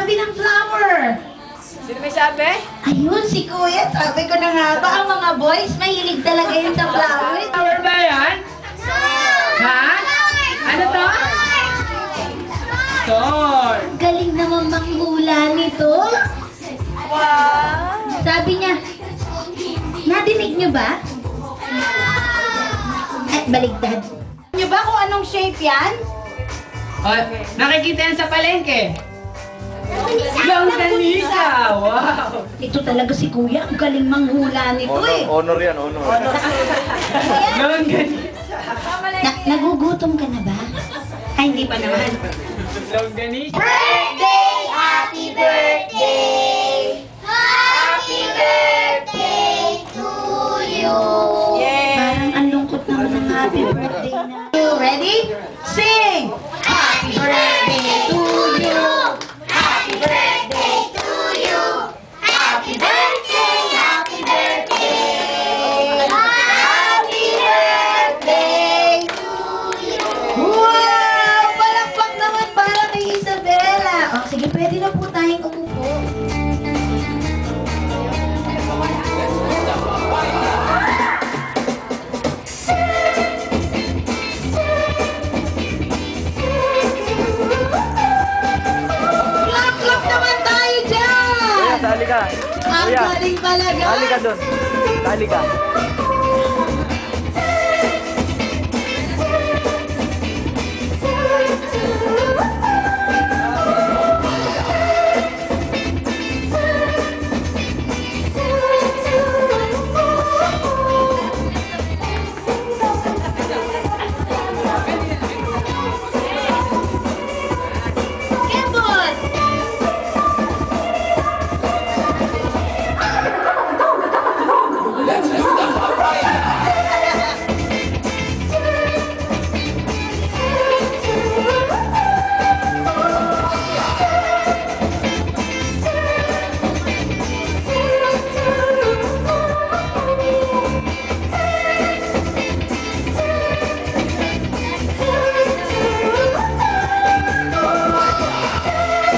magsabi ng flower. Sino may sabi? Ayun, si Kuya. Sabi ko na nga ba, ang mga boys, mahilig talaga yun sa flower. Flower ba yan? Ha? Ano to? Sword. Galing naman manghula nito. Wow. Sabi niya, nadinig niyo ba? At baligtad. Niyo ba kung anong shape yan? Oh, nakikita yan sa palengke. Longganisa! Wow! Ito talaga si Kuya, ang galing manghula nito eh. Honor yan, honor. Longganisa. Nagugutom ka na ba? Ay, hindi pa naman. Longganisa. Birthday! Happy birthday! Happy birthday to you! Parang ang lungkot naman ng happy birthday na. You ready? Sing! Happy birthday to you! Happy birthday to you! Happy birthday! Happy birthday! Happy birthday to you! Wow! Palakpak naman para kay Isabela! O, sige, pwede na po tayong umupo. Clap naman tayo dyan! Sali ka. Ang galing talaga! Sali ka doon. Sali ka. Kembot!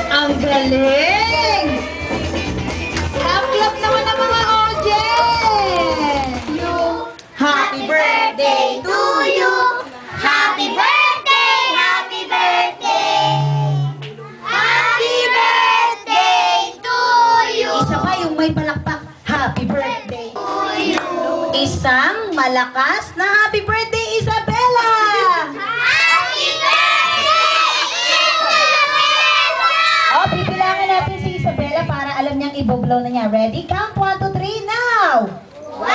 Ang galing! Clap naman ang mga audience! Happy birthday to you! Happy birthday! Happy birthday! Happy birthday to you! Isa pa yung may palakpak. Happy birthday to you! Isang malakas na happy birthday, Isabela! Happy birthday, Isabela! O, pipilangin natin si Isabela para alam niyang iboblow na niya. Ready? Count 1, 2, 3, now! 1,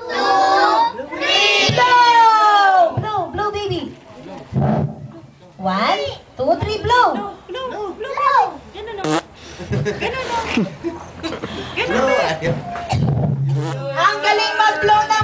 2, 3, blow! Blow, blow, baby! 1, 2, 3, blow! Ang galing mag-blow na